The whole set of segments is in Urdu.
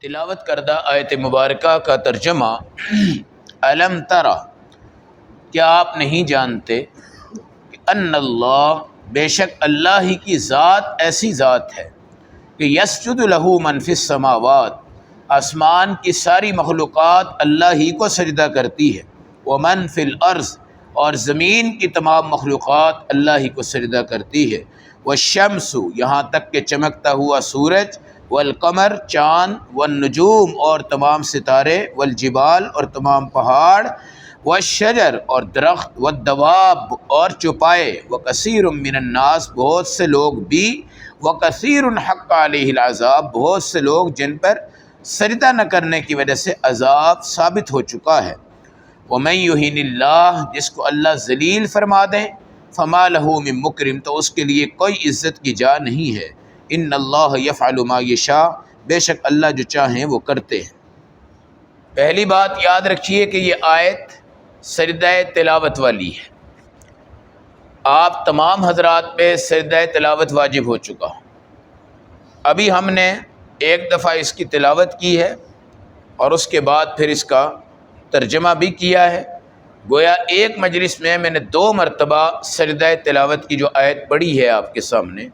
تلاوت کردہ آیت مبارکہ کا ترجمہ الم ترى، کیا آپ نہیں جانتے کہ ان اللہ، بے شک اللہ ہی کی ذات ایسی ذات ہے کہ یسجد لہ من فی السماوات، آسمان کی ساری مخلوقات اللہ ہی کو سجدہ کرتی ہے، ومن فی الارض، اور زمین کی تمام مخلوقات اللہ ہی کو سجدہ کرتی ہے، والشمس، یہاں تک کہ چمکتا ہوا سورج، والقمر، چاند، والنجوم، اور تمام ستارے، والجبال، اور تمام پہاڑ، والشجر، اور درخت، والدواب، اور چوپائے، وکثیر من الناس، بہت سے لوگ بھی، وکثیر حق علیہ العذاب، بہت سے لوگ جن پر سجدہ نہ کرنے کی وجہ سے عذاب ثابت ہو چکا ہے۔ ومن یہن اللہ، جس کو اللہ ذلیل فرما دیں، فما لہ من مکرم، تو اس کے لیے کوئی عزت کی جا نہیں ہے۔ ان اللہ یفعل ما یشاء، بے شک اللہ جو چاہیں وہ کرتے ہیں۔ پہلی بات یاد رکھیے کہ یہ آیت سجدہ تلاوت والی ہے۔ آپ تمام حضرات پہ سجدہ تلاوت واجب ہو چکا۔ ابھی ہم نے ایک دفعہ اس کی تلاوت کی ہے اور اس کے بعد پھر اس کا ترجمہ بھی کیا ہے۔ گویا ایک مجلس میں نے 2 مرتبہ سجدہ تلاوت کی جو آیت پڑھی ہے آپ کے سامنے،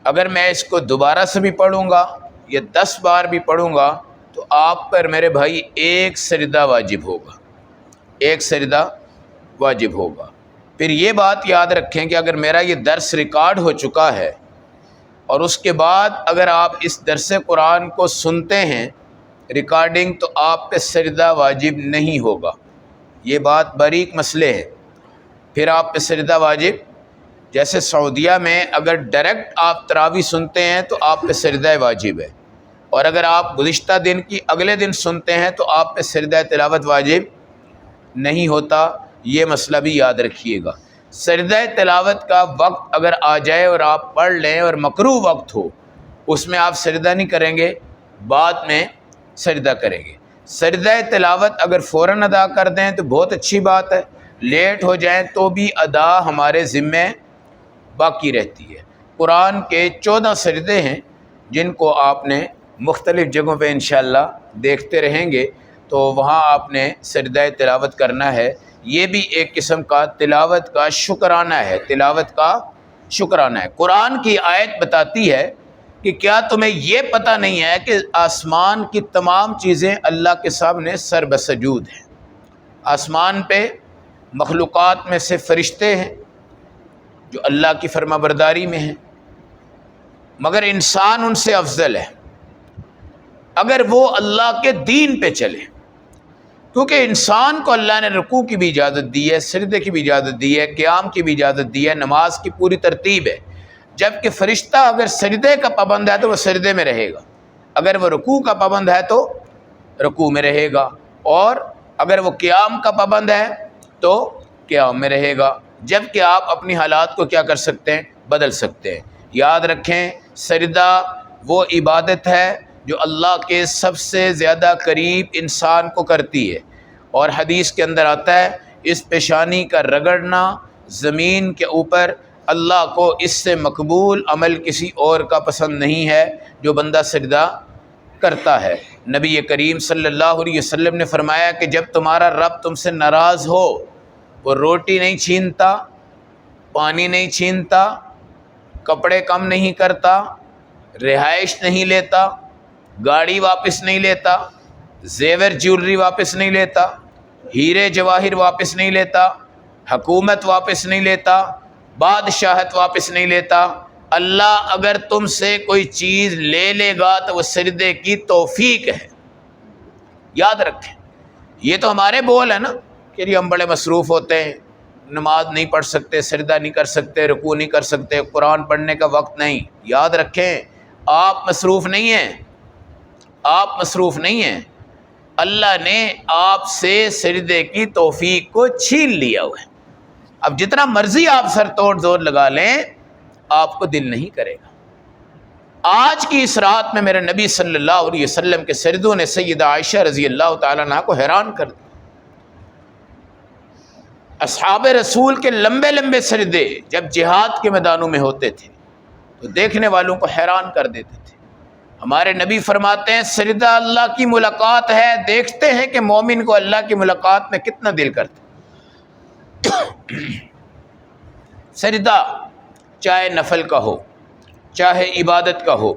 اگر میں اس کو دوبارہ سے بھی پڑھوں گا یا 10 بار بھی پڑھوں گا تو آپ پر میرے بھائی ایک سجدہ واجب ہوگا، ایک سجدہ واجب ہوگا۔ پھر یہ بات یاد رکھیں کہ اگر میرا یہ درس ریکارڈ ہو چکا ہے اور اس کے بعد اگر آپ اس درس قرآن کو سنتے ہیں ریکارڈنگ، تو آپ پہ سجدہ واجب نہیں ہوگا۔ یہ بات باریک مسئلے ہے۔ پھر آپ پہ سجدہ واجب، جیسے سعودیہ میں اگر ڈائریکٹ آپ تراویح سنتے ہیں تو آپ پہ سجدہ واجب ہے، اور اگر آپ گزشتہ دن کی اگلے دن سنتے ہیں تو آپ پہ سجدہ تلاوت واجب نہیں ہوتا۔ یہ مسئلہ بھی یاد رکھیے گا۔ سجدہ تلاوت کا وقت اگر آ جائے اور آپ پڑھ لیں اور مکروہ وقت ہو، اس میں آپ سجدہ نہیں کریں گے، بعد میں سجدہ کریں گے۔ سجدہ تلاوت اگر فوراً ادا کر دیں تو بہت اچھی بات ہے، لیٹ ہو جائیں تو بھی ادا ہمارے ذمے باقی رہتی ہے۔ قرآن کے 14 سجدے ہیں جن کو آپ نے مختلف جگہوں پہ انشاءاللہ دیکھتے رہیں گے، تو وہاں آپ نے سجدہ تلاوت کرنا ہے۔ یہ بھی ایک قسم کا تلاوت کا شکرانہ ہے، تلاوت کا شکرانہ ہے۔ قرآن کی آیت بتاتی ہے کہ کیا تمہیں یہ پتہ نہیں ہے کہ آسمان کی تمام چیزیں اللہ کے سامنے سر بسجود ہیں۔ آسمان پہ مخلوقات میں سے فرشتے ہیں جو اللہ کی فرما برداری میں ہیں، مگر انسان ان سے افضل ہے اگر وہ اللہ کے دین پہ چلے، کیونکہ انسان کو اللہ نے رکوع کی بھی اجازت دی ہے، سجدے کی بھی اجازت دی ہے، قیام کی بھی اجازت دی ہے، نماز کی پوری ترتیب ہے۔ جبکہ فرشتہ اگر سجدے کا پابند ہے تو وہ سجدے میں رہے گا، اگر وہ رکوع کا پابند ہے تو رکوع میں رہے گا، اور اگر وہ قیام کا پابند ہے تو قیام میں رہے گا۔ جبکہ آپ اپنی حالات کو کیا کر سکتے ہیں؟ بدل سکتے ہیں۔ یاد رکھیں، سجدہ وہ عبادت ہے جو اللہ کے سب سے زیادہ قریب انسان کو کرتی ہے، اور حدیث کے اندر آتا ہے اس پیشانی کا رگڑنا زمین کے اوپر اللہ کو اس سے مقبول عمل کسی اور کا پسند نہیں ہے جو بندہ سجدہ کرتا ہے۔ نبی کریم صلی اللہ علیہ وسلم نے فرمایا کہ جب تمہارا رب تم سے ناراض ہو، وہ روٹی نہیں چھینتا، پانی نہیں چھینتا، کپڑے کم نہیں کرتا، رہائش نہیں لیتا، گاڑی واپس نہیں لیتا، زیور جیولری واپس نہیں لیتا، ہیرے جواہر واپس نہیں لیتا، حکومت واپس نہیں لیتا، بادشاہت واپس نہیں لیتا۔ اللہ اگر تم سے کوئی چیز لے لے گا تو وہ سجدے کی توفیق ہے۔ یاد رکھیں، یہ تو ہمارے بول ہیں نا کہ جی ہم بڑے مصروف ہوتے ہیں، نماز نہیں پڑھ سکتے، سجدہ نہیں کر سکتے، رکوع نہیں کر سکتے، قرآن پڑھنے کا وقت نہیں۔ یاد رکھیں، آپ مصروف نہیں ہیں، آپ مصروف نہیں ہیں، اللہ نے آپ سے سجدے کی توفیق کو چھین لیا ہوا ہے۔ اب جتنا مرضی آپ سر توڑ زور لگا لیں، آپ کو دل نہیں کرے گا۔ آج کی اس رات میں میرے نبی صلی اللہ علیہ وسلم کے سجدوں نے سیدہ عائشہ رضی اللہ تعالیٰ عنہا کو حیران کر دیا۔ اصحاب رسول کے لمبے لمبے سجدے جب جہاد کے میدانوں میں ہوتے تھے تو دیکھنے والوں کو حیران کر دیتے تھے۔ ہمارے نبی فرماتے ہیں سجدہ اللہ کی ملاقات ہے، دیکھتے ہیں کہ مومن کو اللہ کی ملاقات میں کتنا دل کرتا۔ سجدہ چاہے نفل کا ہو، چاہے عبادت کا ہو،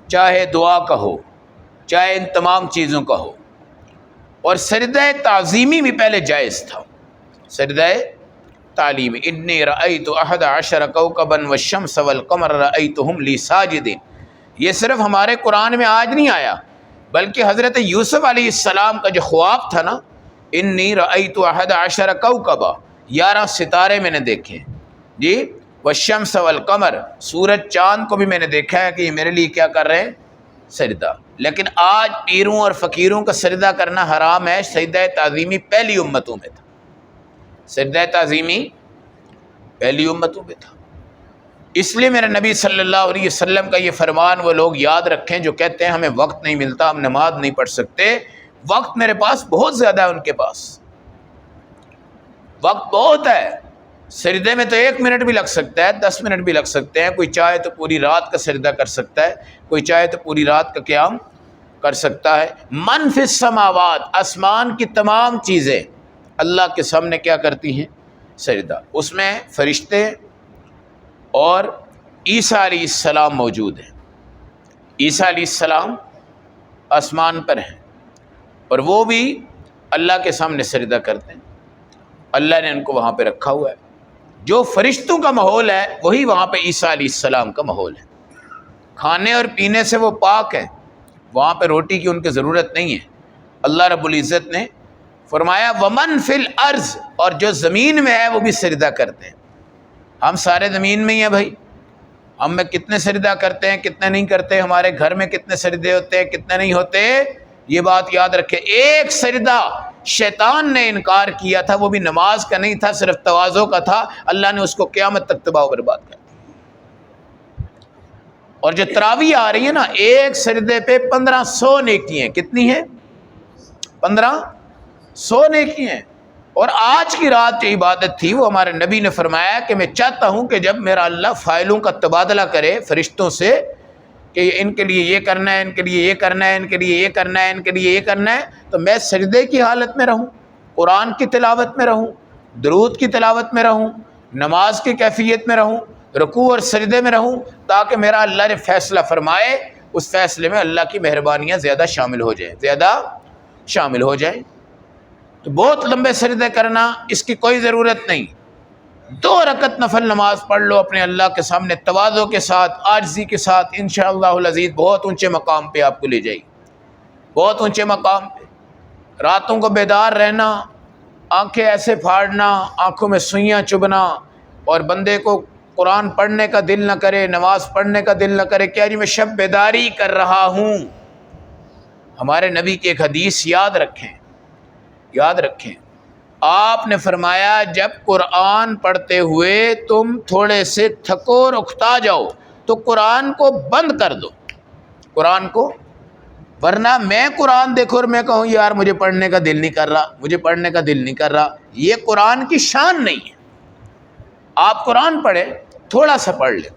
چاہے دعا کا ہو، چاہے ان تمام چیزوں کا ہو، اور سجدہ تعظیمی بھی پہلے جائز تھا۔ سجدہ تعلیم انی رأیت احد عشر کوکبا والشمس والقمر رأیتہم لی ساجدین، یہ صرف ہمارے قرآن میں آج نہیں آیا، بلکہ حضرت یوسف علیہ السلام کا جو خواب تھا نا، انی رأیت احد عشر کوکبا، 11 ستارے میں نے دیکھے جی، والشمس والقمر، سورج چاند کو بھی میں نے دیکھا ہے کہ یہ میرے لیے کیا کر رہے ہیں، سجدہ۔ لیکن آج پیروں اور فقیروں کا سجدہ کرنا حرام ہے۔ سجدہ تعظیمی پہلی امتوں میں تھا، سجدہ تعظیمی پہلی امتوں میں تھا۔ اس لیے میرے نبی صلی اللہ علیہ وسلم کا یہ فرمان وہ لوگ یاد رکھیں جو کہتے ہیں ہمیں وقت نہیں ملتا، ہم نماز نہیں پڑھ سکتے۔ وقت میرے پاس بہت زیادہ ہے، ان کے پاس وقت بہت ہے۔ سجدے میں تو 1 منٹ بھی لگ سکتا ہے، 10 منٹ بھی لگ سکتے ہیں، کوئی چاہے تو پوری رات کا سجدہ کر سکتا ہے، کوئی چاہے تو پوری رات کا قیام کر سکتا ہے۔ من فی السماوات، آسمان کی تمام چیزیں اللہ کے سامنے کیا کرتی ہیں، سجدہ۔ اس میں فرشتے اور عیسیٰ علیہ السلام موجود ہیں۔ عیسیٰ علیہ السلام آسمان پر ہیں اور وہ بھی اللہ کے سامنے سجدہ کرتے ہیں، اللہ نے ان کو وہاں پہ رکھا ہوا ہے۔ جو فرشتوں کا ماحول ہے وہی وہاں پہ عیسیٰ علیہ السلام کا ماحول ہے۔ کھانے اور پینے سے وہ پاک ہیں، وہاں پہ روٹی کی ان کی ضرورت نہیں ہے۔ اللہ رب العزت نے فرمایا ومن فی الارض، اور جو زمین میں ہے وہ بھی سجدہ کرتے ہیں۔ ہم سارے زمین میں ہی ہیں بھائی، ہم میں کتنے سجدہ کرتے ہیں کتنے نہیں کرتے، ہمارے گھر میں کتنے سجدے ہوتے ہیں کتنے نہیں ہوتے، یہ بات یاد رکھے۔ ایک سجدہ شیطان نے انکار کیا تھا، وہ بھی نماز کا نہیں تھا، صرف تواضع کا تھا، اللہ نے اس کو قیامت تک تباہ و برباد کر دیا۔ اور جو تراویح آ رہی ہے نا، ایک سجدے پہ 1500 نیکی ہیں۔ کتنی ہیں؟ 1500 نیکی ہیں۔ اور آج کی رات جو عبادت تھی وہ ہمارے نبی نے فرمایا کہ میں چاہتا ہوں کہ جب میرا اللہ فائلوں کا تبادلہ کرے فرشتوں سے کہ ان کے لیے یہ کرنا ہے، ان کے لیے یہ کرنا ہے، ان کے لیے یہ کرنا ہے، ان کے لیے یہ کرنا ہے، تو میں سجدے کی حالت میں رہوں، قرآن کی تلاوت میں رہوں، درود کی تلاوت میں رہوں، نماز کی کیفیت میں رہوں، رکوع اور سجدے میں رہوں، تاکہ میرا اللہ نے فیصلہ فرمائے اس فیصلے میں اللہ کی مہربانیاں زیادہ شامل ہو جائیں، زیادہ شامل ہو جائیں۔ تو بہت لمبے سجدے کرنا اس کی کوئی ضرورت نہیں۔ 2 رکعت نفل نماز پڑھ لو اپنے اللہ کے سامنے تواضع کے ساتھ، عاجزی کے ساتھ، انشاءاللہ العزیز بہت اونچے مقام پہ آپ کو لے جائے گی، بہت اونچے مقام پہ۔ راتوں کو بیدار رہنا، آنکھیں ایسے پھاڑنا، آنکھوں میں سوئیاں چبھنا، اور بندے کو قرآن پڑھنے کا دل نہ کرے، نماز پڑھنے کا دل نہ کرے، کیا جی میں شب بیداری کر رہا ہوں۔ ہمارے نبی کی ایک حدیث یاد رکھیں، یاد رکھیں، آپ نے فرمایا جب قرآن پڑھتے ہوئے تم تھوڑے سے تھکو اور اکتا جاؤ تو قرآن کو بند کر دو، قرآن کو، ورنہ میں قرآن دیکھو اور میں کہوں یار مجھے پڑھنے کا دل نہیں کر رہا، مجھے پڑھنے کا دل نہیں کر رہا، یہ قرآن کی شان نہیں ہے۔ آپ قرآن پڑھیں، تھوڑا سا پڑھ لیں،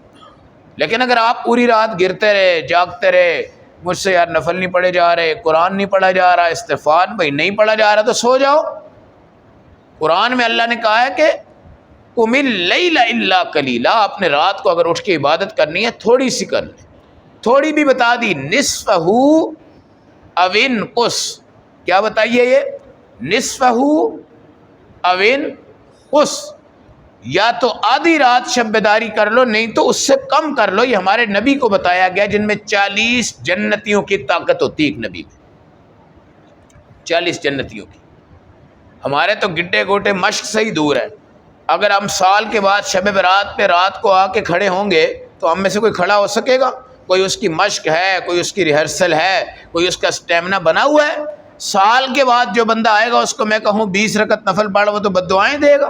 لیکن اگر آپ پوری رات گرتے رہے، جاگتے رہے، مجھ سے یار نفل نہیں پڑھے جا رہے، قرآن نہیں پڑھا جا رہا، استغفار بھائی نہیں پڑھا جا رہا، تو سو جاؤ۔ قرآن میں اللہ نے کہا ہے کہ قم اللیل الا قلیلا، آپ نے رات کو اگر اٹھ کے عبادت کرنی ہے تھوڑی سی کر لیں، تھوڑی بھی بتا دی، نصفہ او انقص، کیا بتائیے یہ، نصفہ او انقص، یا تو آدھی رات شب بیداری کر لو، نہیں تو اس سے کم کر لو۔ یہ ہمارے نبی کو بتایا گیا جن میں 40 جنتیوں کی طاقت ہوتی ہے، ایک نبی میں 40 جنتیوں کی۔ ہمارے تو گڈے گوٹے مشق سے ہی دور ہے۔ اگر ہم سال کے بعد شب برات پہ رات کو آ کے کھڑے ہوں گے تو ہم میں سے کوئی کھڑا ہو سکے گا؟ کوئی اس کی مشق ہے، کوئی اس کی ریہرسل ہے، کوئی اس کا سٹیمنا بنا ہوا ہے۔ سال کے بعد جو بندہ آئے گا اس کو میں کہوں 20 رکعت نفل پڑھ، وہ تو بد دعائیں دے گا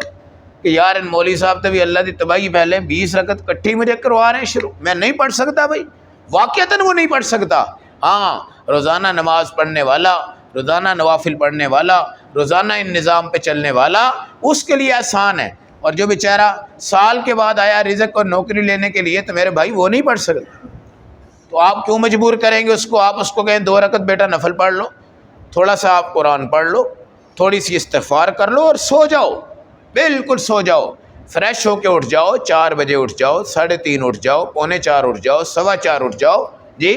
کہ یار ان مولوی صاحب تو بھی اللہ دی تباہی پہلے 20 رکعت کٹھی مجھے کروا رہے ہیں شروع، میں نہیں پڑھ سکتا بھائی، واقعتاً وہ نہیں پڑھ سکتا۔ ہاں، روزانہ نماز پڑھنے والا، روزانہ نوافل پڑھنے والا، روزانہ ان نظام پہ چلنے والا، اس کے لیے آسان ہے۔ اور جو بیچارہ سال کے بعد آیا رزق اور نوکری لینے کے لیے، تو میرے بھائی وہ نہیں پڑھ سکتا۔ تو آپ کیوں مجبور کریں گے اس کو؟ آپ اس کو کہیں 2 رکعت بیٹا نفل پڑھ لو، تھوڑا سا آپ قرآن پڑھ لو، تھوڑی سی استغفار کر لو اور سو جاؤ، بالکل سو جاؤ، فریش ہو کے اٹھ جاؤ، 4 بجے اٹھ جاؤ، 3:30 اٹھ جاؤ، 3:45 اٹھ جاؤ، 4:15 اٹھ جاؤ، جی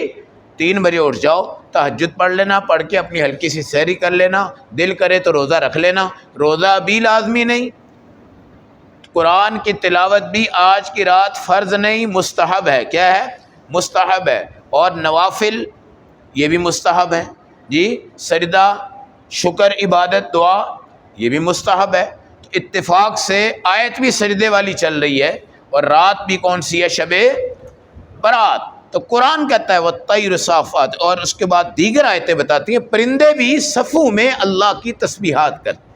3 بجے اٹھ جاؤ، تہجد پڑھ لینا، پڑھ کے اپنی ہلکی سی سحری کر لینا، دل کرے تو روزہ رکھ لینا، روزہ بھی لازمی نہیں، قرآن کی تلاوت بھی آج کی رات فرض نہیں، مستحب ہے۔ کیا ہے؟ مستحب ہے۔ اور نوافل یہ بھی مستحب ہے، جی سجدہ، شکر، عبادت، دعا یہ بھی مستحب ہے۔ تو اتفاق سے آیت بھی سجدے والی چل رہی ہے، اور رات بھی کون سی ہے؟ شب برات۔ تو قرآن کہتا ہے وَالطَّيْرُ صَافَّاتٍ، اور اس کے بعد دیگر آیتیں بتاتی ہیں پرندے بھی صفوں میں اللہ کی تسبیحات کرتے،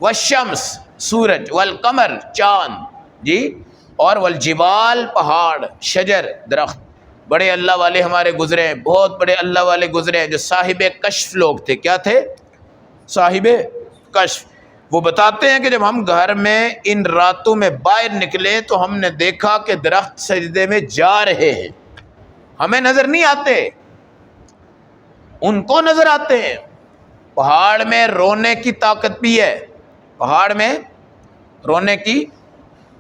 والشمس سورج، والقمر چاند، جی اور والجبال پہاڑ، شجر درخت۔ بڑے اللہ والے ہمارے گزرے ہیں، بہت بڑے اللہ والے گزرے ہیں جو صاحب کشف لوگ تھے۔ کیا تھے؟ صاحب کشف۔ وہ بتاتے ہیں کہ جب ہم گھر میں ان راتوں میں باہر نکلے تو ہم نے دیکھا کہ درخت سجدے میں جا رہے ہیں، ہمیں نظر نہیں آتے، ان کو نظر آتے ہیں۔ پہاڑ میں رونے کی طاقت بھی ہے، پہاڑ میں رونے کی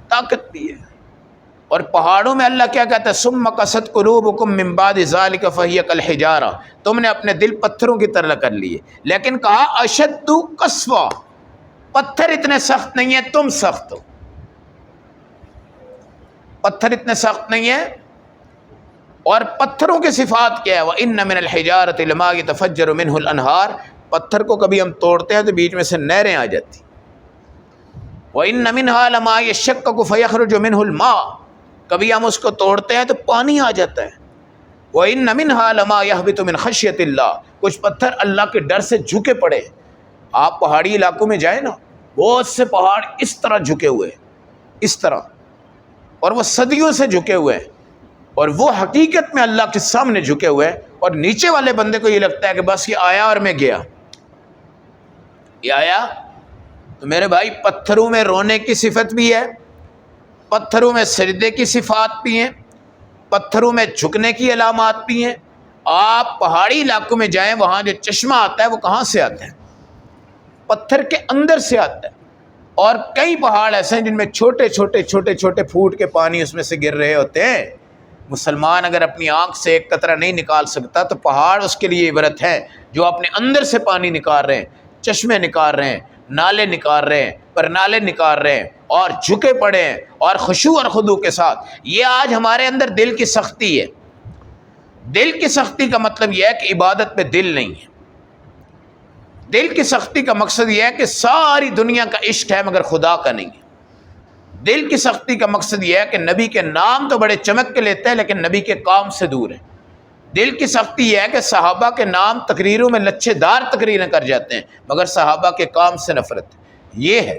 طاقت بھی ہے۔ اور پہاڑوں میں اللہ کیا کہتا ہے؟ ثم قست قلوبکم من بعد ذلک فہی کالحجارہ، تم نے اپنے دل پتھروں کی طرح کر لیے، لیکن کہا اشد قسوہ، پتھر اتنے سخت نہیں ہیں، تم سخت ہو، پتھر اتنے سخت نہیں ہیں۔ اور پتھروں کی صفات کیا ہے؟ وَإِنَّ مِنَ الْحِجَارَةِ لَمَا يَتَفَجَّرُ مِنْهُ الْأَنْهَارُ، پتھر کو کبھی ہم توڑتے ہیں تو بیچ میں سے نہریں آ جاتی۔ وَإِنَّ مِنْهَا لَمَا يَشَّقَّقُ فَيَخْرُجُ مِنْهُ الْمَاءُ، کبھی ہم اس کو توڑتے ہیں تو پانی آ جاتا ہے۔ وَإِنَّ مِنْهَا لَمَا يَهْبِطُ مِنْ خَشْيَةِ اللَّهِ، کچھ پتھر اللہ کے ڈر سے جھکے پڑے۔ آپ پہاڑی علاقوں میں جائیں نا، بہت سے پہاڑ اس طرح جھکے ہوئے ہیں، اس طرح، اور وہ صدیوں سے جھکے ہوئے ہیں، اور وہ حقیقت میں اللہ کے سامنے جھکے ہوئے ہیں، اور نیچے والے بندے کو یہ لگتا ہے کہ بس یہ آیا اور میں گیا، یہ آیا۔ تو میرے بھائی پتھروں میں رونے کی صفت بھی ہے، پتھروں میں سجدے کی صفات بھی ہیں، پتھروں میں جھکنے کی علامات بھی ہیں۔ آپ پہاڑی علاقوں میں جائیں، وہاں جو چشمہ آتا ہے وہ کہاں سے آتا ہے؟ پتھر کے اندر سے آتا ہے۔ اور کئی پہاڑ ایسے ہیں جن میں چھوٹے چھوٹے چھوٹے چھوٹے پھوٹ کے پانی اس میں سے گر رہے ہوتے ہیں۔ مسلمان اگر اپنی آنکھ سے ایک قطرہ نہیں نکال سکتا تو پہاڑ اس کے لیے عبرت ہے، جو اپنے اندر سے پانی نکال رہے ہیں، چشمے نکال رہے ہیں، نالے نکال رہے ہیں، پرنالے نکال رہے ہیں، اور جھکے پڑے ہیں، اور خشوع اور خضوع کے ساتھ۔ یہ آج ہمارے اندر دل کی سختی ہے۔ دل کی سختی کا مطلب یہ ہے کہ عبادت پہ دل نہیں ہے۔ دل کی سختی کا مقصد یہ ہے کہ ساری دنیا کا عشق ہے مگر خدا کا نہیں ہے۔ دل کی سختی کا مقصد یہ ہے کہ نبی کے نام تو بڑے چمک کے لیتے ہیں لیکن نبی کے کام سے دور ہیں۔ دل کی سختی یہ ہے کہ صحابہ کے نام تقریروں میں لچھے دار تقریریں کر جاتے ہیں مگر صحابہ کے کام سے نفرت، یہ ہے۔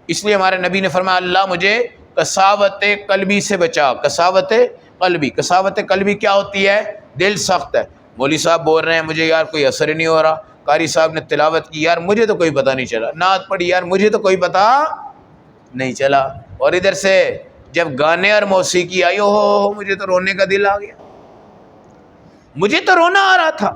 اس لیے ہمارے نبی نے فرمایا اللہ مجھے قساوت قلبی سے بچا۔ قساوت قلبی، قساوت قلبی کیا ہوتی ہے؟ دل سخت ہے۔ مولوی صاحب بول رہے ہیں مجھے یار کوئی اثر ہی نہیں ہو رہا، قاری صاحب نے تلاوت کی یار مجھے تو کوئی پتہ نہیں چلا، نعت پڑھی یار مجھے تو کوئی پتہ نہیں چلا، اور ادھر سے جب گانے اور موسیقی آئی ہو مجھے تو رونے کا دل آ گیا، مجھے تو رونا آ رہا تھا۔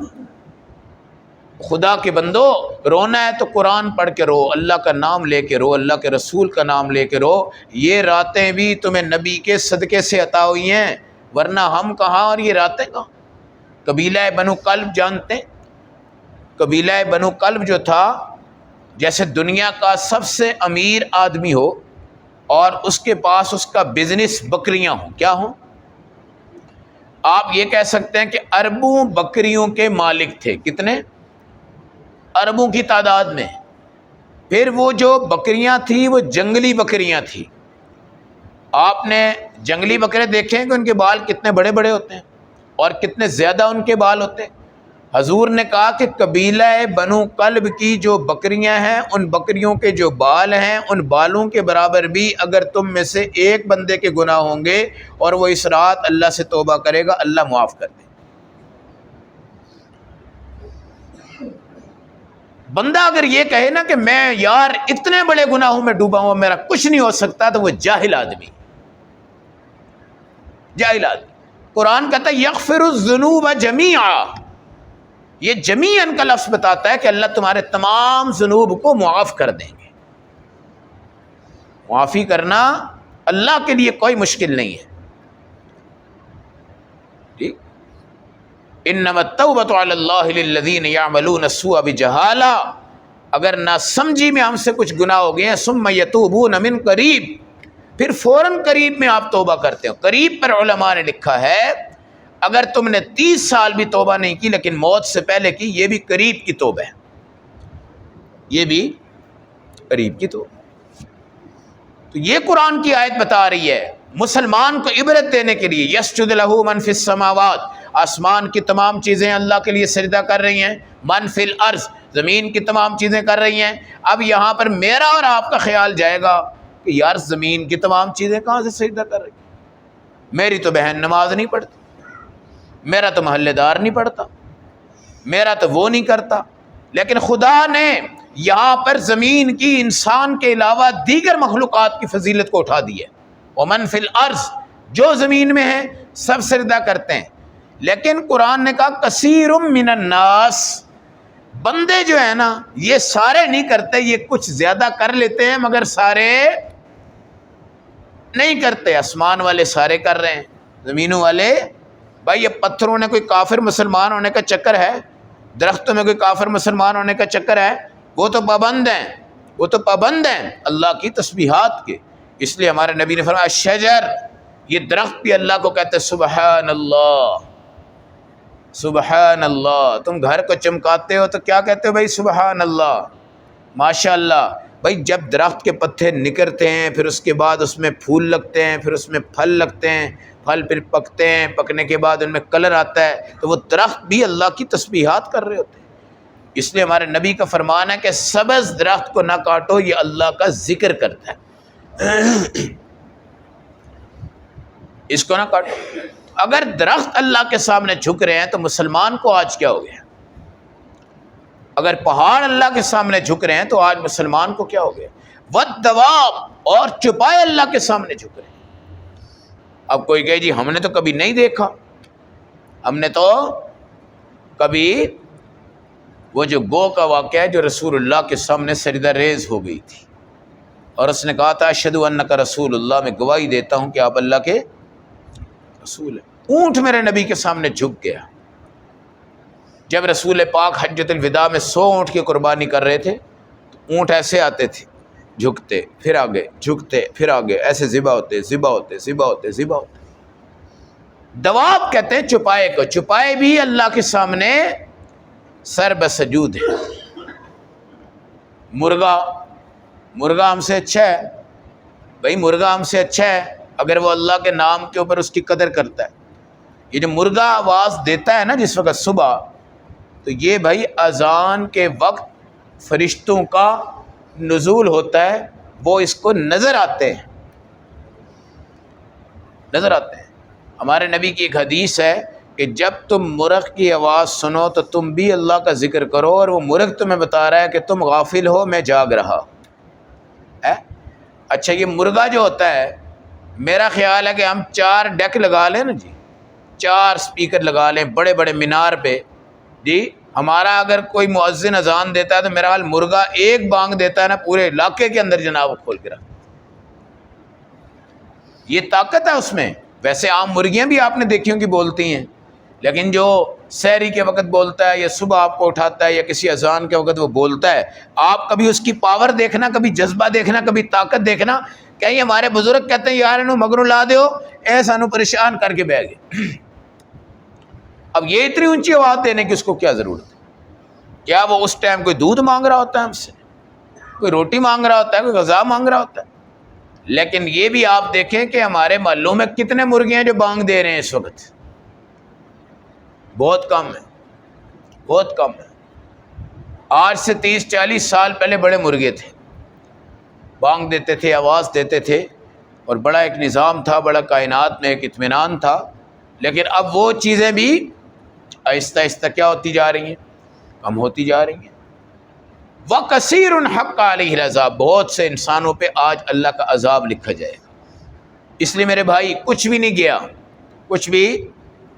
خدا کے بندو، رونا ہے تو قرآن پڑھ کے رو، اللہ کا نام لے کے رو، اللہ کے رسول کا نام لے کے رو۔ یہ راتیں بھی تمہیں نبی کے صدقے سے عطا ہوئی ہیں، ورنہ ہم کہاں اور یہ راتیں کہاں۔ قبیلہ بنو کلب جانتے ہیں؟ قبیلہ بنو کلب جو تھا، جیسے دنیا کا سب سے امیر آدمی ہو اور اس کے پاس اس کا بزنس بکریاں ہوں، کیا ہوں؟ آپ یہ کہہ سکتے ہیں کہ اربوں بکریوں کے مالک تھے۔ کتنے؟ اربوں کی تعداد میں۔ پھر وہ جو بکریاں تھیں وہ جنگلی بکریاں تھیں۔ آپ نے جنگلی بکرے دیکھے ہیں کہ ان کے بال کتنے بڑے بڑے ہوتے ہیں اور کتنے زیادہ ان کے بال ہوتے ہیں۔ حضور نے کہا کہ قبیلہ بنو کلب کی جو بکریاں ہیں ان بکریوں کے جو بال ہیں ان بالوں کے برابر بھی اگر تم میں سے ایک بندے کے گناہ ہوں گے اور وہ اس رات اللہ سے توبہ کرے گا اللہ معاف کر دے۔ بندہ اگر یہ کہے نا کہ میں یار اتنے بڑے گناہوں میں ڈوبا ہوں میرا کچھ نہیں ہو سکتا، تو وہ جاہل آدمی، جاہل آدمی۔ قرآن کہتا ہے یغفر الذنوب جمیعا، یہ جمیعاً کا لفظ بتاتا ہے کہ اللہ تمہارے تمام ذنوب کو معاف کر دیں گے۔ معافی کرنا اللہ کے لیے کوئی مشکل نہیں ہے، ٹھیک۔ انما التوبۃ علی اللہ للذین یعملون السوء بجہالہ، اگر نہ سمجھی میں ہم سے کچھ گناہ ہو گئے ہیں، ثم یتوبون من قریب، پھر فوراً قریب میں آپ توبہ کرتے ہو۔ قریب پر علماء نے لکھا ہے اگر تم نے 30 سال بھی توبہ نہیں کی لیکن موت سے پہلے کی، یہ بھی قریب کی توبہ ہے، یہ بھی قریب کی توبہ۔ تو یہ قرآن کی آیت بتا رہی ہے مسلمان کو عبرت دینے کے لیے، یسجد لہ من فی السماوات، آسمان کی تمام چیزیں اللہ کے لیے سجدہ کر رہی ہیں، من فی الارض، زمین کی تمام چیزیں کر رہی ہیں۔ اب یہاں پر میرا اور آپ کا خیال جائے گا کہ یار زمین کی تمام چیزیں کہاں سے سجدہ کر رہی ہیں؟ میری تو بہن نماز نہیں پڑھتی، میرا تو محلے دار نہیں پڑھتا، میرا تو وہ نہیں کرتا، لیکن خدا نے یہاں پر زمین کی، انسان کے علاوہ دیگر مخلوقات کی فضیلت کو اٹھا دی ہے۔ ومن فی الارض، جو زمین میں ہے سب سجدہ کرتے ہیں، لیکن قرآن نے کہا کثیر من الناس، بندے جو ہیں نا یہ سارے نہیں کرتے، یہ کچھ زیادہ کر لیتے ہیں مگر سارے نہیں کرتے۔ آسمان والے سارے کر رہے ہیں، زمینوں والے، بھائی یہ پتھروں نے کوئی کافر مسلمان ہونے کا چکر ہے؟ درختوں میں کوئی کافر مسلمان ہونے کا چکر ہے؟ وہ تو پابند ہیں، وہ تو پابند ہیں اللہ کی تسبیحات کے۔ اس لیے ہمارے نبی نے فرمایا شجر، یہ درخت بھی اللہ کو کہتے ہیں سبحان اللہ، سبحان اللہ۔ تم گھر کو چمکاتے ہو تو کیا کہتے ہو بھائی؟ سبحان اللہ، ماشاء اللہ۔ بھائی جب درخت کے پتے نکلتے ہیں، پھر اس کے بعد اس میں پھول لگتے ہیں، پھر اس میں پھل لگتے ہیں، پھل پھر پکتے ہیں، پکنے کے بعد ان میں کلر آتا ہے، تو وہ درخت بھی اللہ کی تسبیحات کر رہے ہوتے ہیں۔ اس لیے ہمارے نبی کا فرمان ہے کہ سبز درخت کو نہ کاٹو، یہ اللہ کا ذکر کرتا ہے، اس کو نہ کاٹو۔ اگر درخت اللہ کے سامنے جھک رہے ہیں تو مسلمان کو آج کیا ہو گیا؟ اگر پہاڑ اللہ کے سامنے جھک رہے ہیں تو آج مسلمان کو کیا ہو گیا؟ والدواب، اور چوپائے اللہ کے سامنے جھک رہے ہیں۔ اب کوئی کہے جی ہم نے تو کبھی نہیں دیکھا، ہم نے تو کبھی، وہ جو گو کا واقعہ ہے جو رسول اللہ کے سامنے سجدہ ریز ہو گئی تھی اور اس نے کہا تھا اشہد انک رسول اللہ، میں گواہی دیتا ہوں کہ آپ اللہ کے رسول ہیں۔ اونٹ میرے نبی کے سامنے جھک گیا۔ جب رسول پاک حجۃ الوداع میں 100 اونٹ کی قربانی کر رہے تھے تو اونٹ ایسے آتے تھے، جھکتے پھر آگے، جھکتے پھر آگے، ایسے ذبح ہوتے ذبح ہوتے ذبح ہوتے ذبح ہوتے۔ دواب کہتے ہیں چوپائے کو، چوپائے بھی اللہ کے سامنے سر بسجود ہے۔ مرغا ہم سے اچھا ہے بھائی، مرغا ہم سے اچھا ہے اگر وہ اللہ کے نام کے اوپر اس کی قدر کرتا ہے۔ یہ جو مرغا آواز دیتا ہے نا جس وقت صبح، تو یہ بھائی اذان کے وقت فرشتوں کا نزول ہوتا ہے، وہ اس کو نظر آتے ہیں، نظر آتے ہیں۔ ہمارے نبی کی ایک حدیث ہے کہ جب تم مرغ کی آواز سنو تو تم بھی اللہ کا ذکر کرو، اور وہ مرغ تمہیں بتا رہا ہے کہ تم غافل ہو، میں جاگ رہا۔ اچھا یہ مرغا جو ہوتا ہے، میرا خیال ہے کہ ہم 4 ڈیک لگا لیں نا جی، 4 سپیکر لگا لیں بڑے بڑے مینار پہ جی، ہمارا اگر کوئی مؤذن اذان دیتا ہے تو میرا خیال مرغا ایک بانگ دیتا ہے نا پورے علاقے کے اندر جناب کھول کے رکھ، یہ طاقت ہے اس میں۔ ویسے عام مرغیاں بھی آپ نے دیکھی ہوں کہ بولتی ہیں، لیکن جو سحری کے وقت بولتا ہے یا صبح آپ کو اٹھاتا ہے یا کسی اذان کے وقت وہ بولتا ہے، آپ کبھی اس کی پاور دیکھنا، کبھی جذبہ دیکھنا، کبھی طاقت دیکھنا۔ کہیں ہمارے بزرگ کہتے ہیں یار انہوں مگروں لا دیو، ایسا انہوں پریشان کر کے بہ گئے۔ اب یہ اتنی اونچی آواز دینے کی اس کو کیا ضرورت ہے؟ کیا وہ اس ٹائم کوئی دودھ مانگ رہا ہوتا ہے ہم سے، کوئی روٹی مانگ رہا ہوتا ہے، کوئی غذا مانگ رہا ہوتا ہے؟ لیکن یہ بھی آپ دیکھیں کہ ہمارے محلوں میں کتنے مرغے ہیں جو بانگ دے رہے ہیں اس وقت؟ بہت کم ہے، بہت کم ہے۔ آج سے 30-40 سال پہلے بڑے مرغے تھے، بانگ دیتے تھے، آواز دیتے تھے، اور بڑا ایک نظام تھا، بڑا کائنات میں ایک اطمینان تھا۔ لیکن اب وہ چیزیں بھی آہستہ آہستہ کیا ہوتی جا رہی ہیں؟ کم ہوتی جا رہی ہیں۔ وَكَثِيرٌ حَقَّ عَلَيْهِ الْعَذَابُ، بہت سے انسانوں پہ آج اللہ کا عذاب لکھا جائے گا۔ اس لیے میرے بھائی کچھ بھی نہیں گیا، کچھ بھی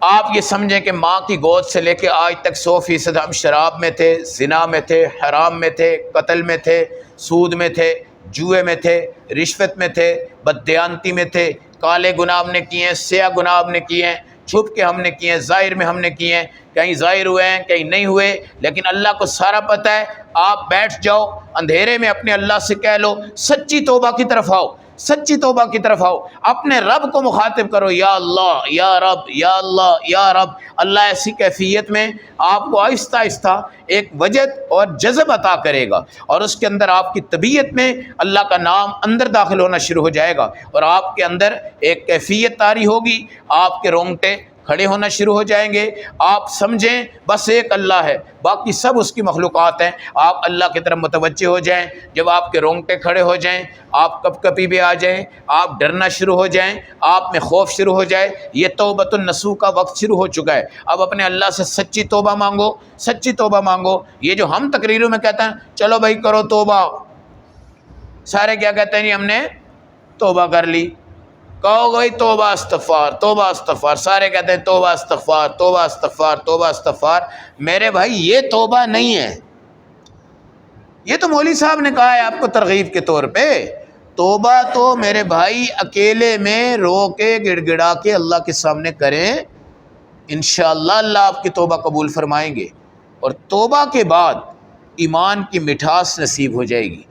آپ یہ سمجھیں کہ ماں کی گود سے لے کے آج تک 100% ہم شراب میں تھے، زنا میں تھے، حرام میں تھے، قتل میں تھے، سود میں تھے، جوئے میں تھے، رشوت میں تھے، بددیانتی میں تھے، کالے گناہ ہم نے کیے ہیں، سیاہ گناہ ہم نے کیے ہیں، چھپ کے ہم نے کیے ہیں، ظاہر میں ہم نے کیے ہیں، کہیں ظاہر ہوئے ہیں کہیں نہیں ہوئے، لیکن اللہ کو سارا پتہ ہے۔ آپ بیٹھ جاؤ اندھیرے میں اپنے اللہ سے کہہ لو، سچی توبہ کی طرف آؤ، سچی توبہ کی طرف آؤ، اپنے رب کو مخاطب کرو، یا اللہ یا رب یا اللہ یا رب۔ اللہ ایسی کیفیت میں آپ کو آہستہ آہستہ ایک وجد اور جذب عطا کرے گا، اور اس کے اندر آپ کی طبیعت میں اللہ کا نام اندر داخل ہونا شروع ہو جائے گا، اور آپ کے اندر ایک کیفیت طاری ہوگی، آپ کے رونگٹے کھڑے ہونا شروع ہو جائیں گے۔ آپ سمجھیں بس ایک اللہ ہے، باقی سب اس کی مخلوقات ہیں۔ آپ اللہ کی طرف متوجہ ہو جائیں، جب آپ کے رونگٹے کھڑے ہو جائیں، آپ کپ کپی بھی آ جائیں، آپ ڈرنا شروع ہو جائیں، آپ میں خوف شروع ہو جائے، یہ توبۃ النصوح کا وقت شروع ہو چکا ہے۔ اب اپنے اللہ سے سچی توبہ مانگو، سچی توبہ مانگو۔ یہ جو ہم تقریروں میں کہتے ہیں چلو بھائی کرو توبہ، سارے کیا کہتے ہیں جی ہم نے توبہ کر لی، کہو گئی توبہ استغفار، توبہ استغفار، سارے کہتے ہیں توبہ استغفار، توبہ استغفار، توبہ استغفار۔ میرے بھائی یہ توبہ نہیں ہے، یہ تو مولوی صاحب نے کہا ہے آپ کو ترغیب کے طور پہ۔ توبہ تو میرے بھائی اکیلے میں رو کے گڑ گڑا کے اللہ کے سامنے کریں، انشاءاللہ اللہ آپ کی توبہ قبول فرمائیں گے، اور توبہ کے بعد ایمان کی مٹھاس نصیب ہو جائے گی۔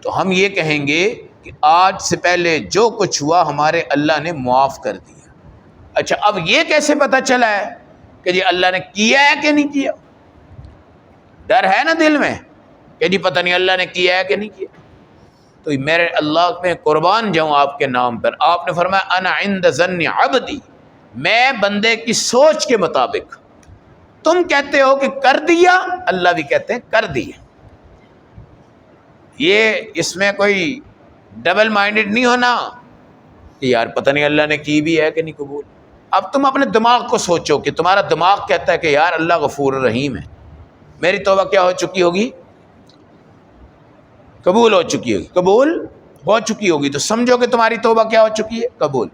تو ہم یہ کہیں گے کہ آج سے پہلے جو کچھ ہوا ہمارے اللہ نے معاف کر دیا۔ اچھا اب یہ کیسے پتہ چلا ہے کہ جی اللہ نے کیا ہے کہ نہیں کیا؟ ڈر ہے نا دل میں کہ جی پتہ نہیں اللہ نے کیا ہے کہ نہیں کیا۔ تو میرے اللہ میں قربان جاؤں آپ کے نام پر، آپ نے فرمایا انا عند ظن عبدی، میں بندے کی سوچ کے مطابق۔ تم کہتے ہو کہ کر دیا، اللہ بھی کہتے ہیں کر دیا۔ یہ اس میں کوئی ڈبل مائنڈڈ نہیں ہونا کہ یار پتہ نہیں اللہ نے کی بھی ہے کہ نہیں قبول۔ اب تم اپنے دماغ کو سوچو کہ تمہارا دماغ کہتا ہے کہ یار اللہ غفور رحیم ہے، میری توبہ کیا ہو چکی ہوگی؟ قبول ہو چکی ہوگی، قبول ہو چکی ہوگی، تو سمجھو کہ تمہاری توبہ کیا ہو چکی ہے؟ قبول۔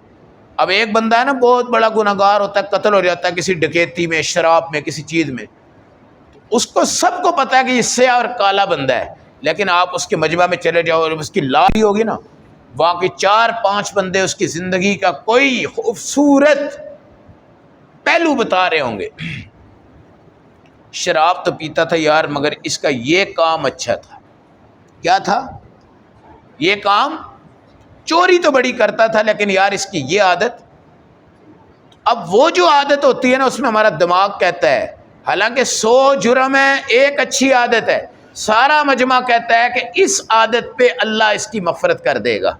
اب ایک بندہ ہے نا بہت بڑا گنہگار ہوتا ہے، قتل ہو جاتا ہے کسی ڈکیتی میں، شراب میں، کسی چیز میں، اس کو سب کو پتا ہے کہ یہ سیاہ اور کالا بندہ ہے، لیکن آپ اس کے مجمع میں چلے جاؤ اور اس کی لاش ہوگی نا، وہاں کے 4-5 بندے اس کی زندگی کا کوئی خوبصورت پہلو بتا رہے ہوں گے۔ شراب تو پیتا تھا یار، مگر اس کا یہ کام اچھا تھا۔ کیا تھا یہ کام؟ چوری تو بڑی کرتا تھا لیکن یار اس کی یہ عادت۔ اب وہ جو عادت ہوتی ہے نا اس میں ہمارا دماغ کہتا ہے، حالانکہ 100 جرم ہے، ایک اچھی عادت ہے، سارا مجمع کہتا ہے کہ اس عادت پہ اللہ اس کی مغفرت کر دے گا۔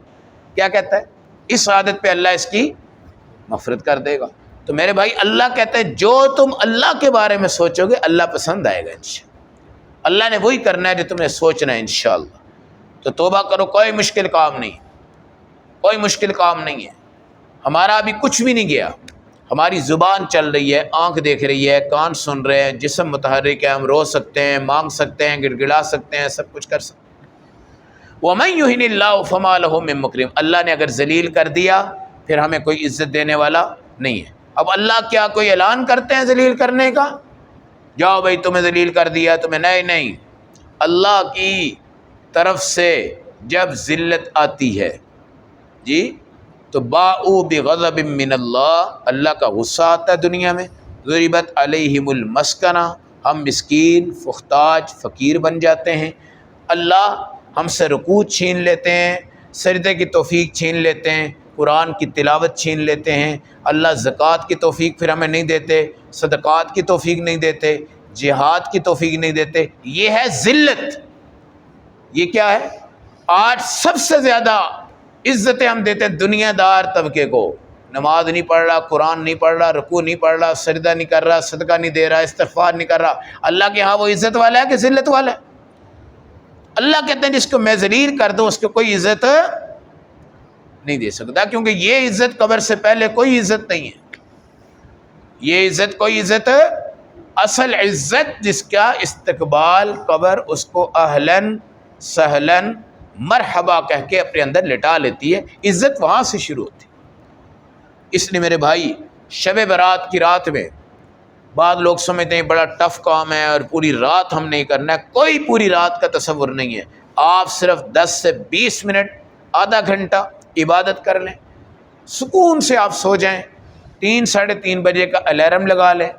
کیا کہتا ہے؟ اس عادت پہ اللہ اس کی مغفرت کر دے گا۔ تو میرے بھائی اللہ کہتا ہے جو تم اللہ کے بارے میں سوچو گے اللہ پسند آئے گا انشاءاللہ۔ اللہ نے وہی کرنا ہے جو تم نے سوچنا ہے انشاءاللہ۔ تو توبہ کرو، کوئی مشکل کام نہیں، کوئی مشکل کام نہیں ہے۔ ہمارا ابھی کچھ بھی نہیں گیا، ہماری زبان چل رہی ہے، آنکھ دیکھ رہی ہے، کان سن رہے ہیں، جسم متحرک ہے، ہم رو سکتے ہیں، مانگ سکتے ہیں، گڑ گڑا سکتے ہیں، سب کچھ کر سکتے ہیں۔ وَمَن يُهِنِ اللَّهُ فَمَا لَهُ مِن مُّكْرِمٍ، اللہ نے اگر ذلیل کر دیا پھر ہمیں کوئی عزت دینے والا نہیں ہے۔ اب اللہ کیا کوئی اعلان کرتے ہیں ذلیل کرنے کا؟ جاؤ بھائی تمہیں ذلیل کر دیا تمہیں، نہیں، اللہ کی طرف سے جب ذلت آتی ہے جی تو باءوا بغضب من اللہ کا غصہ آتا ہے دنیا میں، ضربت علیہم المسکنہ، ہم مسکین، محتاج، فقیر بن جاتے ہیں، اللہ ہم سے رکوع چھین لیتے ہیں، سجدے کی توفیق چھین لیتے ہیں، قرآن کی تلاوت چھین لیتے ہیں، اللہ زکوٰۃ کی توفیق پھر ہمیں نہیں دیتے، صدقات کی توفیق نہیں دیتے، جہاد کی توفیق نہیں دیتے۔ یہ ہے ذلت۔ یہ کیا ہے؟ آج سب سے زیادہ عزتیں ہم دیتے ہیں دنیا دار طبقے کو، نماز نہیں پڑھ رہا، قرآن نہیں پڑھ رہا، رکوع نہیں پڑھ رہا، سجدہ نہیں کر رہا، صدقہ نہیں دے رہا، استغفار نہیں کر رہا۔ اللہ کے ہاں وہ عزت والا ہے کہ ذلت والا ہے؟ اللہ کہتے ہیں جس کو میں ذلیل کر دوں اس کو کوئی عزت نہیں دے سکتا، کیونکہ یہ عزت قبر سے پہلے کوئی عزت نہیں ہے۔ یہ عزت کوئی عزت، اصل عزت جس کا استقبال قبر اس کو اہلاً سہلاً مرحبا کہہ کے اپنے اندر لٹا لیتی ہے، عزت وہاں سے شروع ہوتی ہے۔ اس لیے میرے بھائی شب برات کی رات میں بعض لوگ سمجھتے ہیں بڑا ٹف کام ہے اور پوری رات ہم نہیں کرنا ہے. کوئی پوری رات کا تصور نہیں ہے. آپ صرف 10 سے 20 منٹ آدھا گھنٹہ عبادت کر لیں, سکون سے آپ سو جائیں, 3 ساڑھے 3 بجے کا الارم لگا لیں,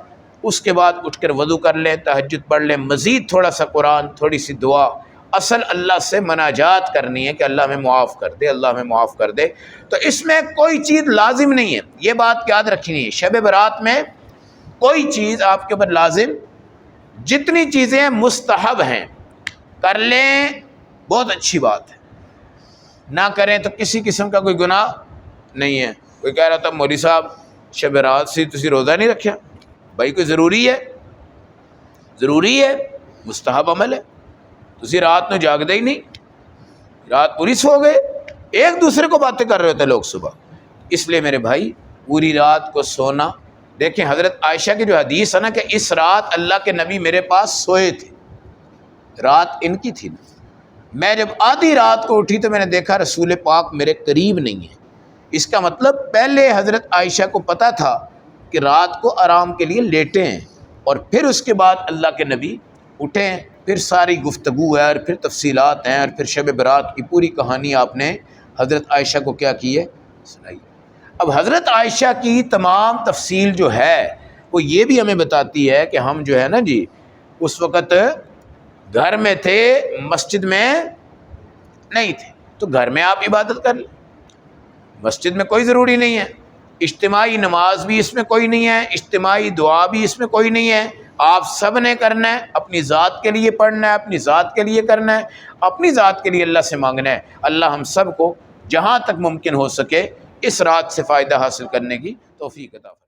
اس کے بعد اٹھ کر وضو کر لیں, تہجد پڑھ لیں, مزید تھوڑا سا قرآن, تھوڑی سی دعا, اصل اللہ سے مناجات کرنی ہے کہ اللہ ہمیں معاف کر دے, اللہ ہمیں معاف کر دے. تو اس میں کوئی چیز لازم نہیں ہے, یہ بات یاد رکھنی ہے. شب برات میں کوئی چیز آپ کے اوپر لازم, جتنی چیزیں مستحب ہیں کر لیں, بہت اچھی بات ہے. نہ کریں تو کسی قسم کا کوئی گناہ نہیں ہے. کوئی کہہ رہا تھا مولوی صاحب شب رات سے تسی روزہ نہیں رکھیا, بھائی کوئی ضروری ہے, مستحب عمل ہے. تسی رات میں جاگ دے ہی نہیں, رات پوری سو گئے, ایک دوسرے کو باتیں کر رہے ہوتے لوگ صبح. اس لیے میرے بھائی پوری رات کو سونا, دیکھیں حضرت عائشہ کی جو حدیث ہے نا کہ اس رات اللہ کے نبی میرے پاس سوئے تھے, رات ان کی تھی نا, میں جب آدھی رات کو اٹھی تو میں نے دیکھا رسول پاک میرے قریب نہیں ہے. اس کا مطلب پہلے حضرت عائشہ کو پتہ تھا کہ رات کو آرام کے لیے لیٹے ہیں, اور پھر اس کے بعد اللہ کے نبی اٹھے ہیں, پھر ساری گفتگو ہے اور پھر تفصیلات ہیں, اور پھر شب برات کی پوری کہانی آپ نے حضرت عائشہ کو کیا کی ہے, سنائی. اب حضرت عائشہ کی تمام تفصیل جو ہے وہ یہ بھی ہمیں بتاتی ہے کہ ہم جو ہے نا جی اس وقت گھر میں تھے, مسجد میں نہیں تھے, تو گھر میں آپ عبادت کر لیں, مسجد میں کوئی ضروری نہیں ہے. اجتماعی نماز بھی اس میں کوئی نہیں ہے, اجتماعی دعا بھی اس میں کوئی نہیں ہے. آپ سب نے کرنا ہے, اپنی ذات کے لیے پڑھنا ہے, اپنی ذات کے لیے کرنا ہے, اپنی ذات کے لیے اللہ سے مانگنا ہے. اللہ ہم سب کو جہاں تک ممکن ہو سکے اس رات سے فائدہ حاصل کرنے کی توفیق عطا فرمائے.